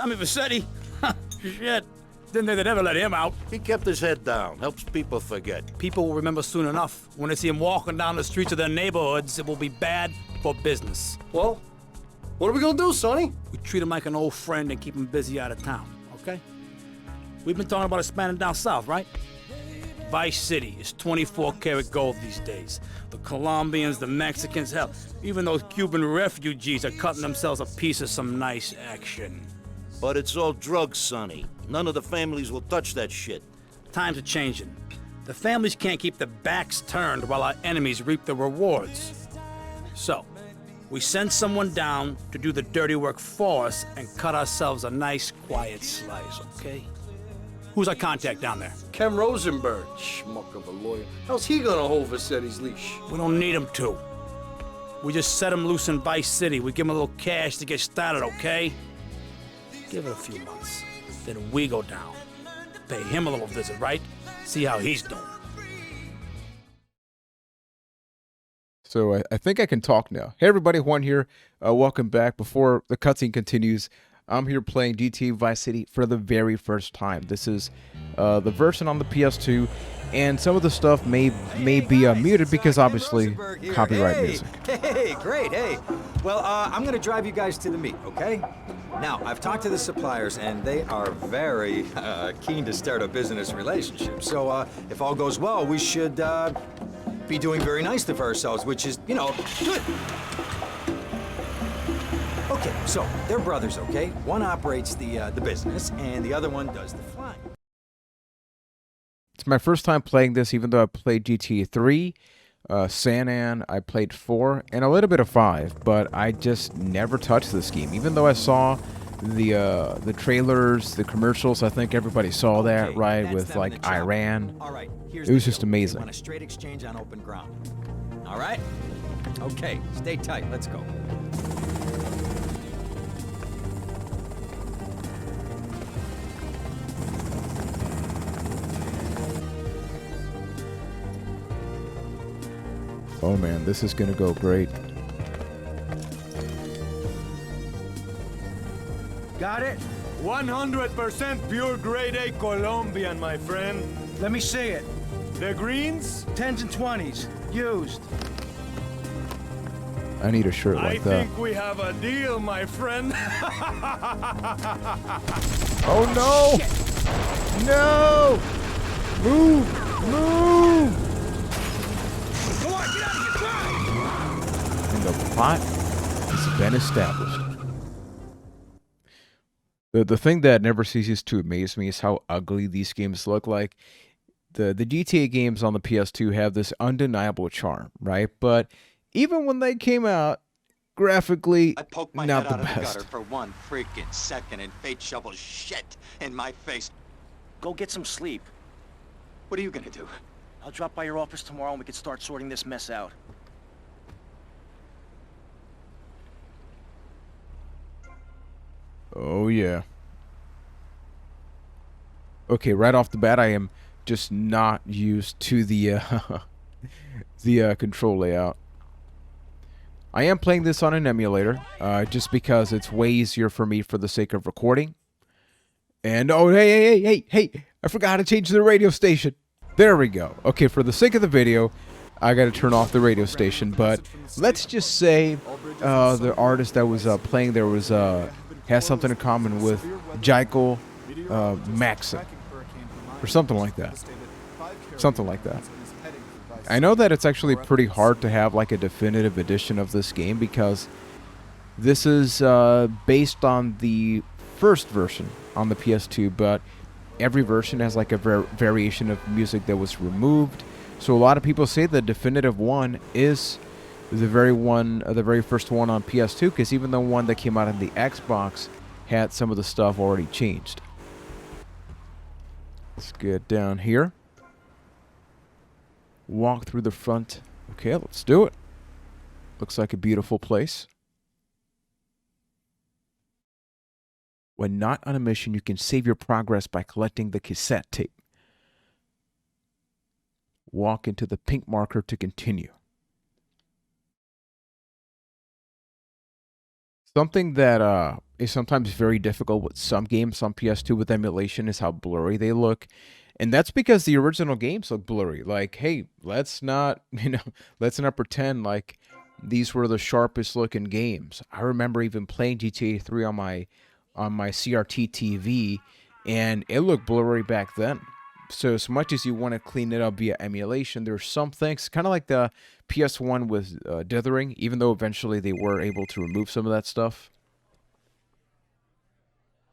Tommy Vassetti? Shit. Didn't think they'd ever let him out. He kept his head down, helps people forget. People will remember soon enough. When they see him walking down the streets of their neighborhoods, it will be bad for business. Well, what are we gonna do, Sonny? We treat him like an old friend and keep him busy out of town, okay? We've been talking about expanding down south, right? Vice City is 24 karat gold these days. The Colombians, the Mexicans, hell, even those Cuban refugees are cutting themselves a piece of some nice action. But it's all drugs, Sonny. None of the families will touch that shit. Times are changing. The families can't keep their backs turned while our enemies reap the rewards. So, we send someone down to do the dirty work for us and cut ourselves a nice, quiet slice, okay? Who's our contact down there? Ken Rosenberg, schmuck of a lawyer. How's he gonna hold Vassetti's leash? We don't need him to. We just set him loose in Vice City. We give him a little cash to get started, okay? Give it a few months. Then we go down. Pay him a little visit, right? See how he's doing. So I think I can talk now. Hey everybody, Juan here. Welcome back. Before the cutscene continues, I'm here playing GTA Vice City for the very first time. This is the version on the PS2, and some of the stuff may be muted because obviously copyright music. Hey, great, hey. Well, I'm gonna drive you guys to the meet, okay? Now, I've talked to the suppliers, and they are very keen to start a business relationship. So, if all goes well, we should be doing very nicely for ourselves, which is, you know, good. Okay, so they're brothers, okay? One operates the business, and the other one does the flying. It's my first time playing this, even though I played GTA 3, San An, I played 4, and a little bit of 5, but I just never touched this game. Even though I saw the trailers, the commercials, I think everybody saw that, Okay, right, with like Iran. All right, It was just amazing. We want a straight exchange on open ground. All right? Okay, stay tight. Let's go. Oh man, this is gonna go great. Got it? 100% pure grade A Colombian, my friend. Let me see it. The greens? 10s and 20s. Used. I need a shirt I like that. think we have a deal, my friend. Oh no! No! Move! Move! Come on, get out of here, drive! And the plot has been established. The thing that never ceases to amaze me is how ugly these games look like. The GTA games on the PS2 have this undeniable charm, right? But even when they came out, graphically, I poked my not head the out of the best. gutter for 1 freaking second, and fate shovels shit in my face. Go get some sleep. What are you gonna do? I'll drop by your office tomorrow and we can start sorting this mess out. Oh yeah. Okay, right off the bat, I am just not used to the control layout. I am playing this on an emulator, just because it's way easier for me for the sake of recording. And oh, hey! I forgot to change the radio station. There we go. Okay, for the sake of the video, I got to turn off the radio station. But let's just say the artist that was playing there was has something in common with Jacob Maxon, or something like that. Something like that. I know that it's actually pretty hard to have like a definitive edition of this game because this is based on the first version on the PS2, but every version has like a variation of music that was removed. So a lot of people say the definitive one is the very first one on PS2, because even the one that came out on the Xbox had some of the stuff already changed. Let's get down here. Walk through the front. Okay, let's do it. Looks like a beautiful place. When not on a mission, you can save your progress by collecting the cassette tape. Walk into the pink marker to continue. Something that is sometimes very difficult with some games on PS2 with emulation is how blurry they look. And that's because the original games look blurry. Like, hey, let's not pretend like these were the sharpest looking games. I remember even playing GTA 3 on my CRT TV, and it looked blurry back then. So as much as you want to clean it up via emulation, there's some things, kind of like the PS1 with dithering, even though eventually they were able to remove some of that stuff.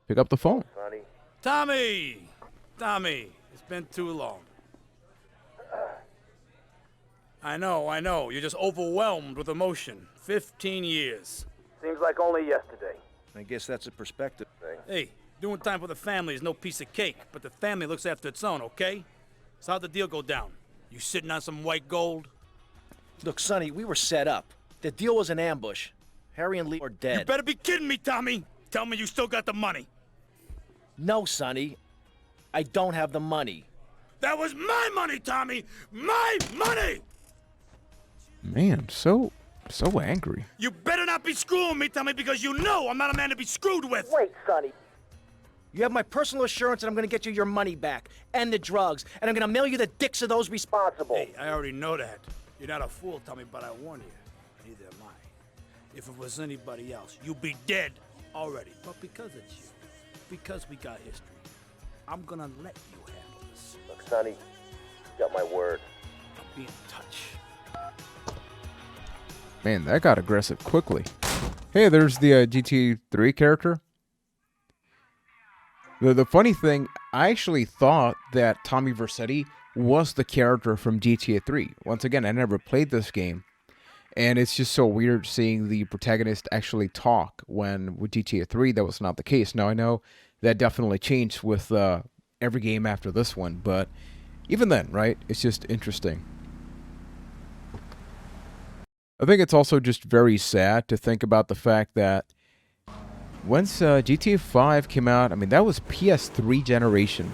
Pick up the phone. Tommy! Tommy, it's been too long. I know. You're just overwhelmed with emotion. 15 years. Seems like only yesterday. I guess that's a perspective thing. Hey, doing time for the family is no piece of cake, but the family looks after its own, okay? So how'd the deal go down? You sitting on some white gold? Look, Sonny, we were set up. The deal was an ambush. Harry and Lee are dead. You better be kidding me, Tommy! Tell me you still got the money. No, Sonny. I don't have the money. That was my money, Tommy! My money! Man, so angry. You better not be screwing me, Tommy, because you know I'm not a man to be screwed with! Wait, Sonny. You have my personal assurance that I'm gonna get you your money back, and the drugs, and I'm gonna mail you the dicks of those responsible. Hey, I already know that. You're not a fool, Tommy, but I warn you. Neither am I. If it was anybody else, you'd be dead already. But because it's you, because we got history, I'm gonna let you handle this. Look, Sonny, you got my word. I'll be in touch. Man, that got aggressive quickly. Hey, there's the GTA 3 character. The funny thing, I actually thought that Tommy Vercetti was the character from GTA 3. Once again, I never played this game, and it's just so weird seeing the protagonist actually talk when with GTA 3 that was not the case. Now, I know that definitely changed with every game after this one, but even then, right, it's just interesting. I think it's also just very sad to think about the fact that once GTA 5 came out, I mean, that was PS3 generation,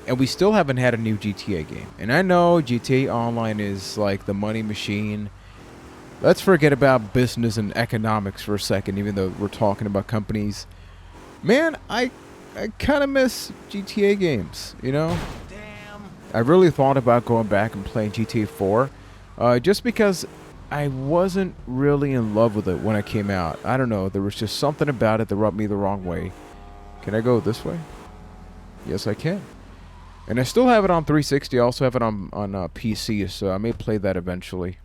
and we still haven't had a new GTA game. And I know GTA Online is like the money machine. Let's forget about business and economics for a second, even though we're talking about companies. Man, I kind of miss GTA games, you know? Damn. I really thought about going back and playing GTA 4, just because I wasn't really in love with it when it came out. I don't know. There was just something about it that rubbed me the wrong way. Can I go this way? Yes, I can. And I still have it on 360. I also have it on PC, so I may play that eventually.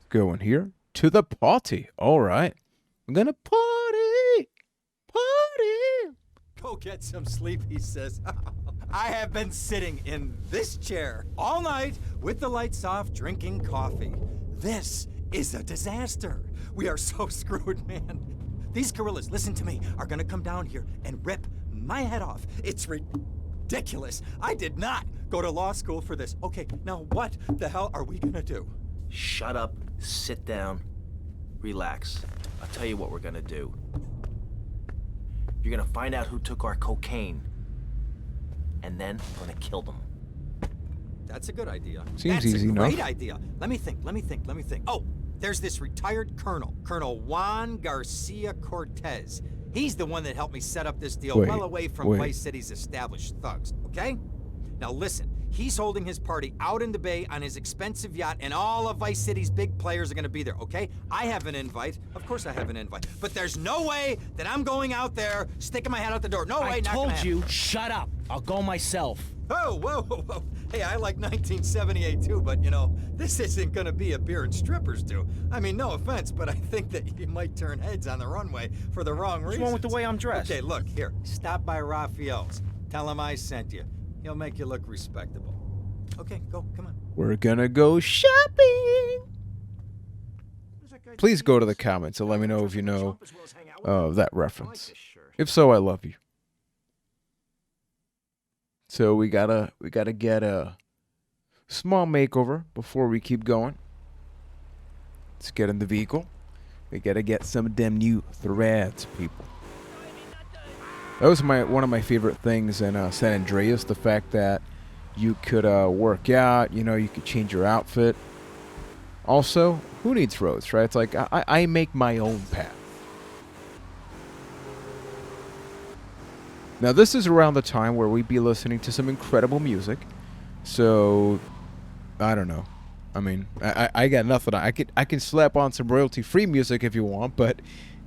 Going here to the party. All right. I'm going to party. Party. Go get some sleep, he says. I have been sitting in this chair all night with the lights off, drinking coffee. This is a disaster. We are so screwed, man. These gorillas, listen to me, are gonna come down here and rip my head off. It's ridiculous. I did not go to law school for this. Okay, now what the hell are we gonna do? Shut up, sit down, relax. I'll tell you what we're gonna do. You're gonna find out who took our cocaine, and then we're gonna kill them. That's a good idea. Seems That's easy a enough. great idea. Let me think. Oh, there's this retired colonel, Colonel Juan Garcia Cortez. He's the one that helped me set up this deal well away from Vice City's established thugs, okay? Now listen, he's holding his party out in the bay on his expensive yacht, and all of Vice City's big players are gonna be there, okay? I have an invite. Of course I have an invite. But there's no way that I'm going out there, sticking my head out the door. No way, I not gonna told happen. you, shut up. I'll go myself. Oh, whoa. Hey, I like 1978 too, but you know, this isn't gonna be a beer and strippers do. I mean, no offense, but I think that you might turn heads on the runway for the wrong reasons. What's wrong with the way I'm dressed? Okay, look, here, stop by Raphael's. Tell him I sent you. He'll make you look respectable. Okay, go, come on. We're gonna go shopping. Please go to the comments and let me know if you know that reference. If so, I love you. So we gotta get a small makeover before we keep going. Let's get in the vehicle. We gotta get some of them new threads, people. That was one of my favorite things in San Andreas, the fact that you could work out, you know, you could change your outfit. Also, who needs roads, right? It's like I make my own path. Now, this is around the time where we'd be listening to some incredible music. So, I don't know. I mean, I got nothing. I can slap on some royalty-free music if you want, but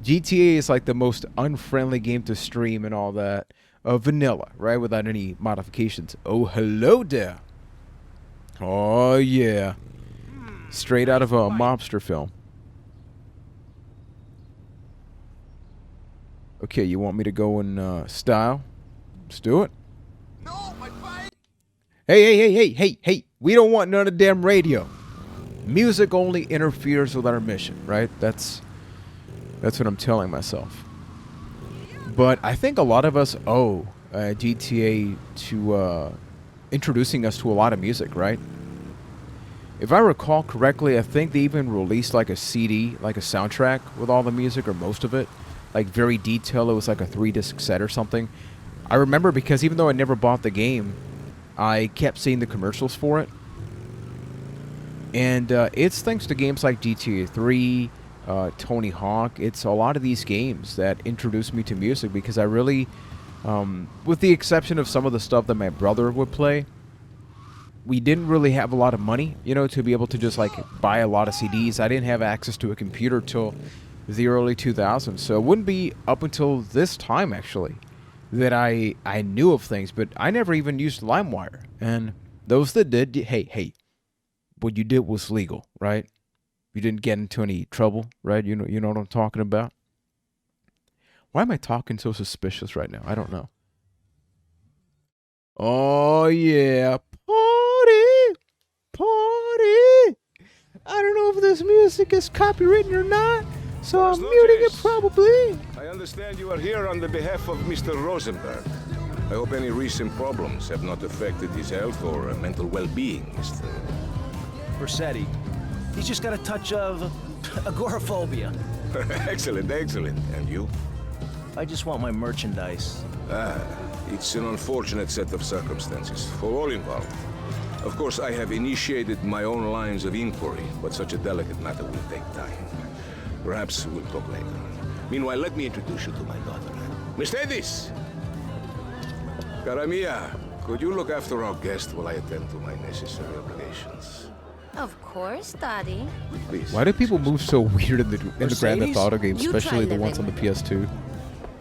GTA is like the most unfriendly game to stream and all that. Vanilla, right? Without any modifications. Oh, hello there. Oh, yeah. Straight out of a mobster film. Okay, you want me to go in style? Let's do it. No, my bike! Hey. We don't want none of damn radio. Music only interferes with our mission, right? That's what I'm telling myself. But I think a lot of us owe GTA to introducing us to a lot of music, right? If I recall correctly, I think they even released like a CD, like a soundtrack with all the music or most of it. Like very detailed. It was like a 3-disc set or something. I remember because even though I never bought the game, I kept seeing the commercials for it. And it's thanks to games like GTA 3, Tony Hawk. It's a lot of these games that introduced me to music because I really, with the exception of some of the stuff that my brother would play, we didn't really have a lot of money, you know, to be able to just like buy a lot of CDs. I didn't have access to a computer till the early 2000s, so it wouldn't be up until this time actually that I knew of things, but I never even used LimeWire. And those that did, hey, what you did was legal, right? You didn't get into any trouble, right? You know what I'm talking about? Why am I talking so suspicious right now? I don't know. Oh yeah, party. I don't know if this music is copywritten or not, so I'm muting it probably. I understand you are here on the behalf of Mr. Rosenberg. I hope any recent problems have not affected his health or mental well-being, Mr. Versetti. He's just got a touch of agoraphobia. Excellent. And you? I just want my merchandise. It's an unfortunate set of circumstances for all involved. Of course, I have initiated my own lines of inquiry, but such a delicate matter will take time. Perhaps we'll talk later. Meanwhile, let me introduce you to my daughter. Miss Davis! Cara mia, could you look after our guest while I attend to my necessary obligations? Of course, Daddy. Please. Why do people move so weird in the Grand Theft Auto games, You especially try the ones on the living. PS2?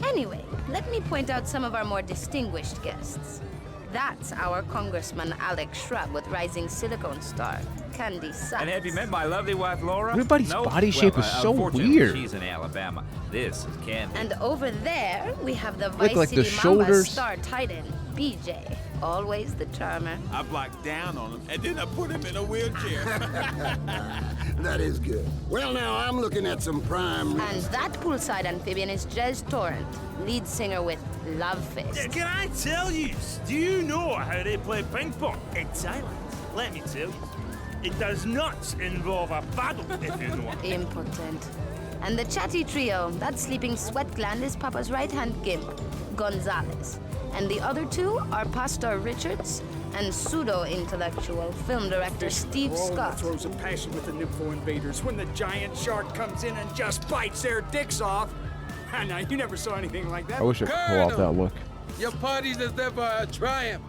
Anyway, let me point out some of our more distinguished guests. That's our Congressman Alex Shrub with Rising Silicone Star, Candy Sachs. And have you met my lovely wife, Laura? Everybody's No? body shape is so unfortunately, weird. She's in Alabama. This is Candy. And over there, we have the Look Vice like the City Mamba shoulders. star titan, BJ. Always the charmer. I blocked down on him, and then I put him in a wheelchair. That is good. Well, now I'm looking at some prime. And that poolside amphibian is Jez Torrent, lead singer with Love Fist. Can I tell you? Do you know how they play ping pong in Thailand? Let me tell you. It does not involve a paddle, if you know. Impotent. And the chatty trio, that sleeping sweat gland is Papa's right-hand gimp, Gonzalez. And the other two are Pastor Richards and pseudo-intellectual film director Steve Scott. Throws a passion with the Nympho invaders when the giant shark comes in and just bites their dicks off. Now, you never saw anything like that. I wish I could pull off that look. Your party's as ever a triumph.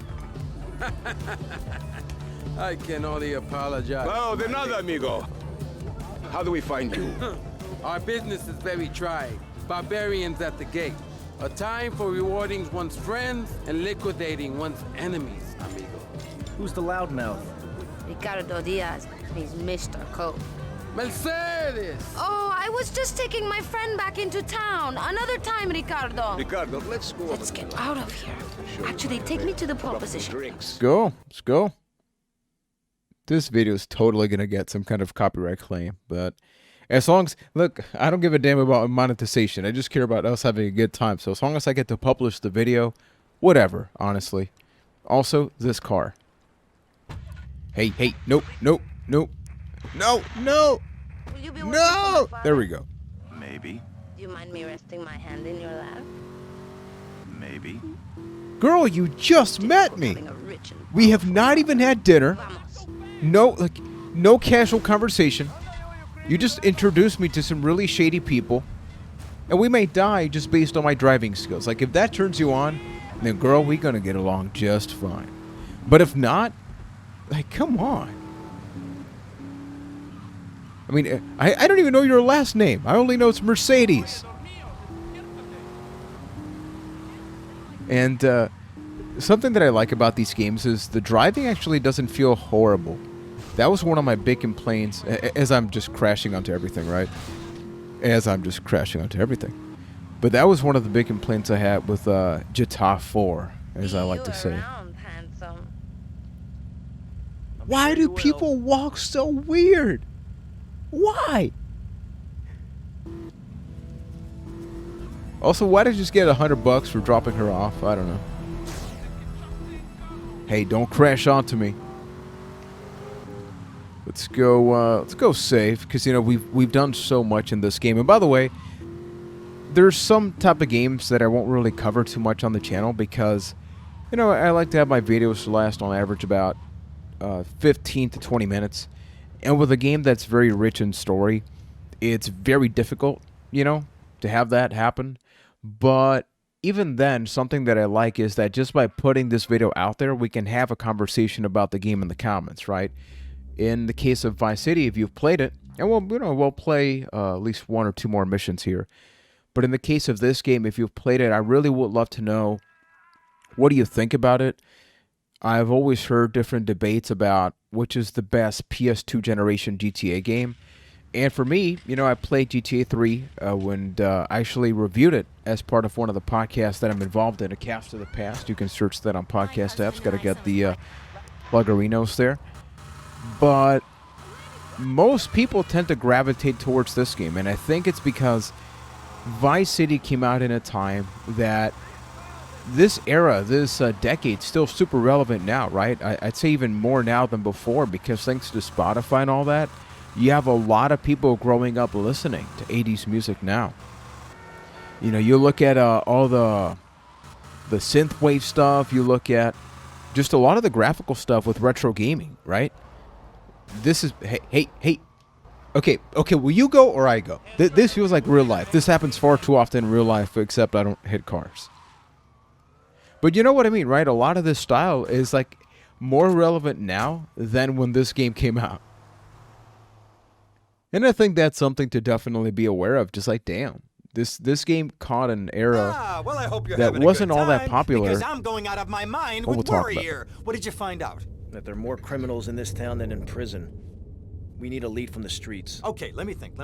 I can only apologize. Oh, de nada, amigo. How do we find you? Our business is very trying. Barbarians at the gate. A time for rewarding one's friends and liquidating one's enemies, amigo. Who's the loudmouth? Ricardo Diaz. He's Mr. Coke. Mercedes! Oh, I was just taking my friend back into town. Another time, Ricardo. Ricardo, let's go. Let's get out of here. Actually, take me to the pole position. Let's go. This video is totally gonna get some kind of copyright claim, but as long as, look, I don't give a damn about monetization. I just care about us having a good time. So as long as I get to publish the video, whatever, honestly. Also, this car. Hey, nope. No. Will you be working for my father? There we go. Maybe. Do you mind me resting my hand in your lap? Maybe. Girl, you just met me. Having a rich and We have not even had dinner. Vamos. No casual conversation. You just introduced me to some really shady people. And we may die just based on my driving skills. Like, if that turns you on, then girl, we gonna get along just fine. But if not, like, come on. I mean, I don't even know your last name. I only know it's Mercedes. And something that I like about these games is the driving actually doesn't feel horrible. That was one of my big complaints, as I'm just crashing onto everything, right? As I'm just crashing onto everything. But that was one of the big complaints I had with GTA 4, as I like to say. Why do people walk so weird? Why? Also, why did you just get $100 for dropping her off? I don't know. Hey, don't crash onto me. Let's go safe, because you know we've done so much in this game. And by the way, there's some type of games that I won't really cover too much on the channel because, you know, I like to have my videos last on average about 15 to 20 minutes. And with a game that's very rich in story, it's very difficult, you know, to have that happen. But even then, something that I like is that just by putting this video out there, we can have a conversation about the game in the comments, right? In the case of Vice City, if you've played it, and we'll play at least one or two more missions here. But in the case of this game, if you've played it, I really would love to know, what do you think about it? I've always heard different debates about which is the best PS2 generation GTA game. And for me, you know, I played GTA 3 when I actually reviewed it as part of one of the podcasts that I'm involved in, A Cast of the Past. You can search that on podcast apps. Got to get the plugarinos there. But most people tend to gravitate towards this game, and I think it's because Vice City came out in a time that this era, this decade, still super relevant now, right? I'd say even more now than before, because thanks to Spotify and all that, you have a lot of people growing up listening to 80s music now. You know, you look at all the synthwave stuff, you look at just a lot of the graphical stuff with retro gaming, right? This is, hey. Okay, will you go or I go? This feels like real life. This happens far too often in real life, except I don't hit cars. But you know what I mean, right? A lot of this style is like more relevant now than when this game came out. And I think that's something to definitely be aware of. Just like, damn, this game caught an era Well, I hope you're that having wasn't a good all that time, popular. Because I'm going out of my mind What with we'll talk worry about. here. What did you find out? That there are more criminals in this town than in prison. We need a lead from the streets. Okay, let me think.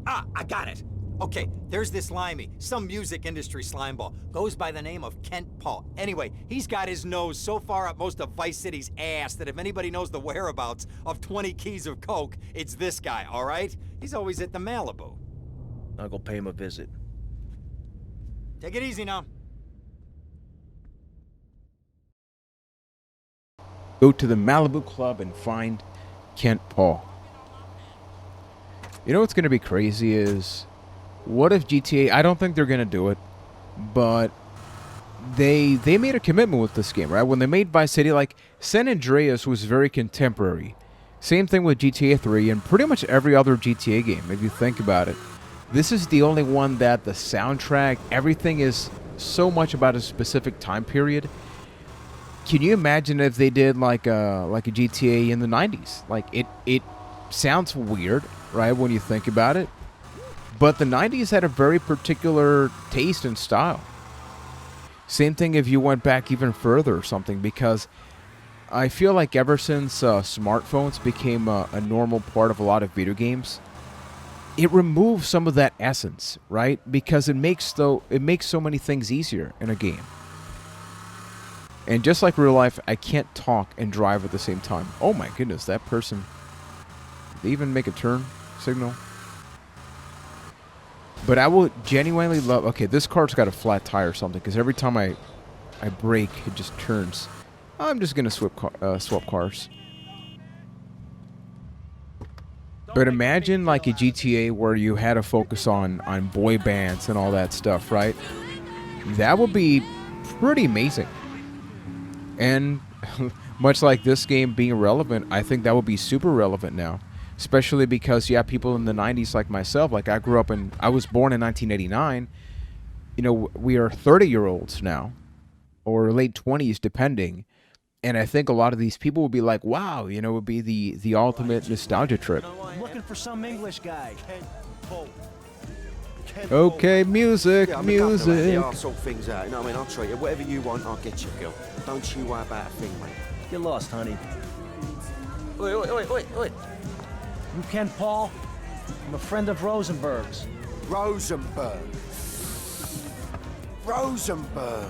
Ah, I got it. Okay, there's this limey, some music industry slimeball. Goes by the name of Kent Paul. Anyway, he's got his nose so far up most of Vice City's ass that if anybody knows the whereabouts of 20 keys of coke, it's this guy, all right? He's always at the Malibu. I'll go pay him a visit. Take it easy now. Go to the Malibu Club and find Kent Paul. You know what's going to be crazy is, what if GTA, I don't think they're going to do it, but they made a commitment with this game, right? When they made Vice City, like, San Andreas was very contemporary. Same thing with GTA 3 and pretty much every other GTA game, if you think about it. This is the only one that the soundtrack, everything is so much about a specific time period. Can you imagine if they did like a GTA in the 90s? Like, it sounds weird, right, when you think about it. But the 90s had a very particular taste and style. Same thing if you went back even further or something, because I feel like ever since smartphones became a normal part of a lot of video games, it removes some of that essence, right? Because it makes so many things easier in a game. And just like real life, I can't talk and drive at the same time. Oh my goodness, that person. Did they even make a turn signal? But I will genuinely love... Okay, this car's got a flat tire or something, because every time I brake, it just turns. I'm just going to swap cars. But imagine like a GTA where you had to focus on boy bands and all that stuff, right? That would be pretty amazing. And much like this game being relevant, I think that would be super relevant now. Especially because you have people in the 90s like myself. Like, I was born in 1989. You know, we are 30-year-olds now. or late 20s, depending. And I think a lot of these people would be like, wow, you know, it would be the ultimate nostalgia trip. I'm looking for some English guy. Okay, music, Yeah, music. I'll sort things out. You know what I mean? I'll treat you. Whatever you want, I'll get you, girl. Don't you worry about a thing, mate. Get lost, honey. Oi, oi, oi, oi, oi. You Ken Paul? I'm a friend of Rosenberg's. Rosenberg. Rosenberg.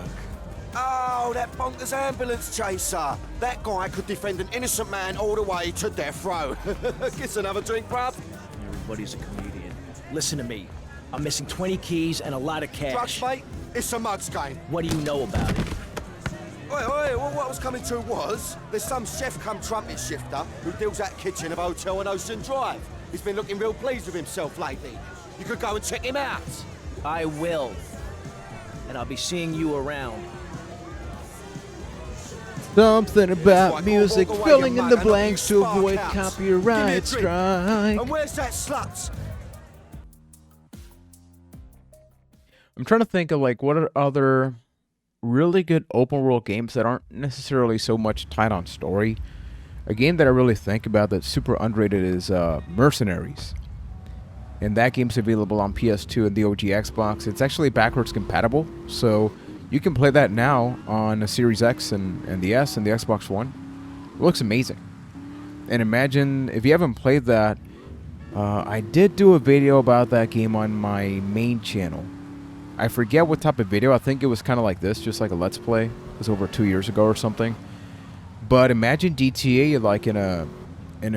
Oh, that bonkers ambulance chaser. That guy could defend an innocent man all the way to death row. Get another drink, bruv. Everybody's a comedian. Listen to me. I'm missing 20 keys and a lot of cash. Drugs, mate? It's a mug's game. What do you know about it? Oi, oi, well, what I was coming to was, there's some chef come trumpet shifter who deals at kitchen of a hotel on Ocean Drive. He's been looking real pleased with himself lately. You could go and check him out. I will. And I'll be seeing you around. Something about music, walk away, filling you in the mug, and blanks you to spark avoid out. Give me a copyright drink. strike. And where's that slut? I'm trying to think of like what are other really good open world games that aren't necessarily so much tied on story. A game that I really think about that's super underrated is Mercenaries. And that game's available on PS2 and the OG Xbox. It's actually backwards compatible, so you can play that now on a Series X and the S and the Xbox One. It looks amazing. And imagine, if you haven't played that, I did do a video about that game on my main channel. I forget what type of video. I think it was kind of like this, just like a Let's Play. It was over 2 years ago or something. But imagine GTA like in a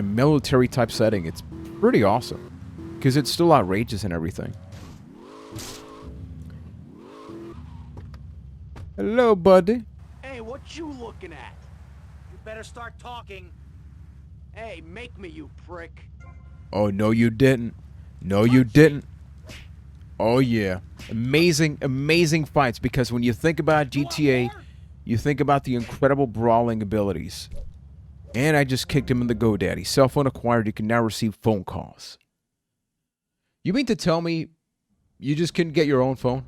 military type setting. It's pretty awesome because it's still outrageous and everything. Hello, buddy. Hey, what you looking at? You better start talking. Hey, make me, you prick. Oh, no, you didn't. No, you didn't. Oh, yeah. Amazing, amazing fights, because when you think about GTA, you think about the incredible brawling abilities. And I just kicked him in the GoDaddy. Cell phone acquired. You can now receive phone calls. You mean to tell me you just couldn't get your own phone?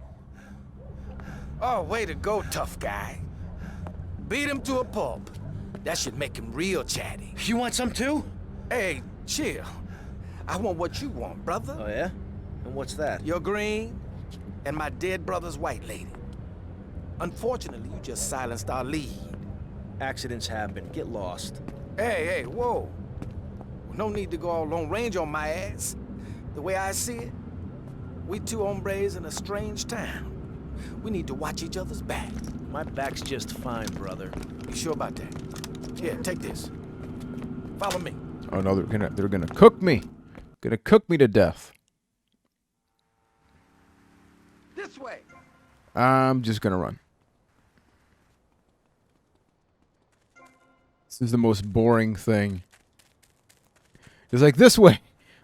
Oh, way to go, tough guy. Beat him to a pulp. That should make him real chatty. You want some too? Hey, chill. I want what you want, brother. Oh, yeah? And what's that? Your green and my dead brother's white lady. Unfortunately, you just silenced our lead. Accidents happen. Get lost. Hey, whoa. No need to go all Lone Ranger on my ass. The way I see it, we two hombres in a strange town. We need to watch each other's back. My back's just fine, brother. You sure about that? Here, take this. Follow me. Oh no, they're gonna cook me. Gonna cook me to death. This way. I'm just gonna run. This is the most boring thing. It's like, this way.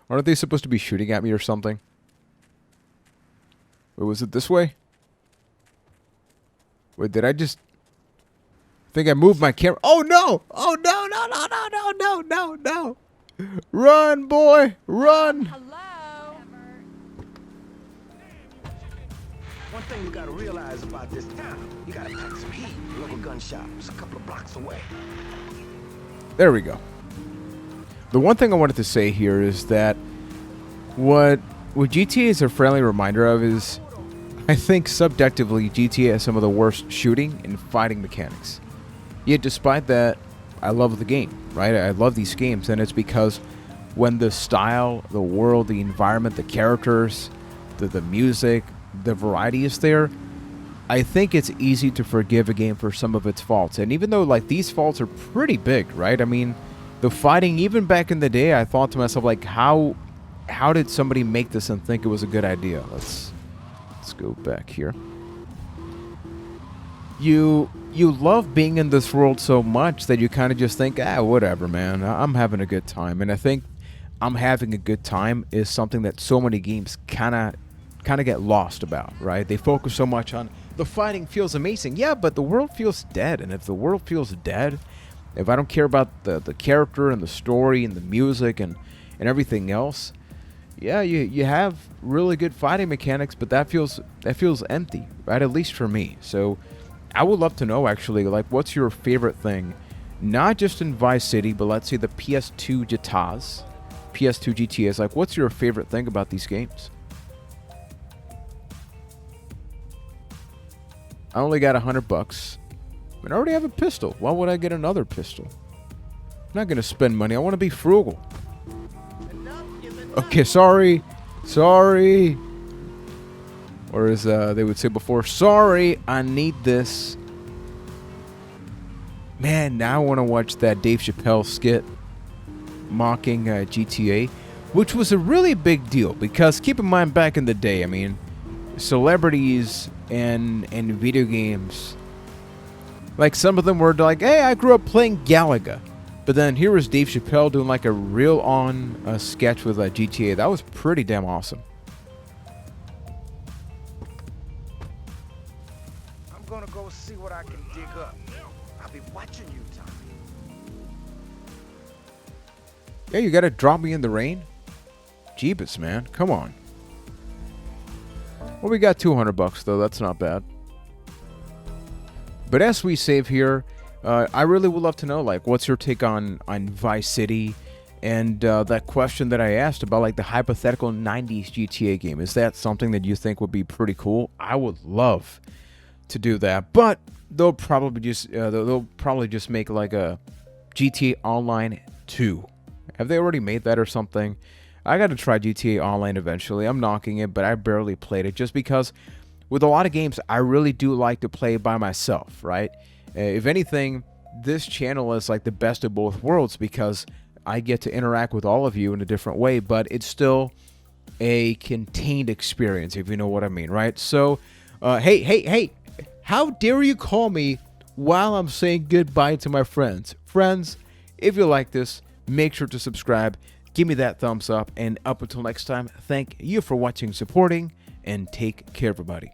Aren't they supposed to be shooting at me or something? Wait, was it this way? Wait, did I just... I think I moved my camera. Oh no! Oh no, no, no, no, no, no, no, no! Run, boy! Run! One thing you gotta realize about this town, you gotta pack some heat. The local gun shop is a couple of blocks away. There we go. The one thing I wanted to say here is that what GTA is a friendly reminder of is, I think subjectively GTA has some of the worst shooting and fighting mechanics. Yet despite that, I love the game, right? I love these games, and it's because when the style, the world, the environment, the characters, the music, the variety is there, I think it's easy to forgive a game for some of its faults. And even though like these faults are pretty big, right? I mean, the fighting, even back in the day, I thought to myself, like, how did somebody make this and think it was a good idea? Let's go back here. You love being in this world so much that you kind of just think, whatever, man. I'm having a good time. And I think I'm having a good time is something that so many games kind of get lost about, right? They focus so much on the fighting feels amazing. Yeah, but the world feels dead. And if the world feels dead, if I don't care about the character and the story and the music and everything else, yeah, you have really good fighting mechanics, but that feels empty, right? At least for me. So I would love to know, actually, like, what's your favorite thing? Not just in Vice City, but let's say the PS2 GTAs. Like, what's your favorite thing about these games? I only got $100. I already have a pistol. Why would I get another pistol? I'm not going to spend money. I want to be frugal. Okay, sorry. Or as they would say before, sorry, I need this. Man, now I want to watch that Dave Chappelle skit mocking GTA, which was a really big deal because keep in mind back in the day, I mean, celebrities and video games, like some of them were like, hey, I grew up playing Galaga. But then here was Dave Chappelle doing like a real-on sketch with GTA. That was pretty damn awesome. I'm gonna go see what I can dig up. I'll be watching you, Tommy. Yeah, you gotta drop me in the rain? Jeebus, man. Come on. Well, we got $200 though. That's not bad. But as we save here, I really would love to know, like, what's your take on Vice City and that question that I asked about, like, the hypothetical 90s GTA game. Is that something that you think would be pretty cool? I would love to do that, but they'll probably just make like a GTA Online 2. Have they already made that or something? I got to try GTA Online eventually. I'm knocking it, but I barely played it just because with a lot of games, I really do like to play by myself, right? If anything, this channel is like the best of both worlds because I get to interact with all of you in a different way, but it's still a contained experience, if you know what I mean, right? So, hey, how dare you call me while I'm saying goodbye to my friends? Friends, if you like this, make sure to subscribe, give me that thumbs up, and up until next time, thank you for watching, supporting, and take care, everybody.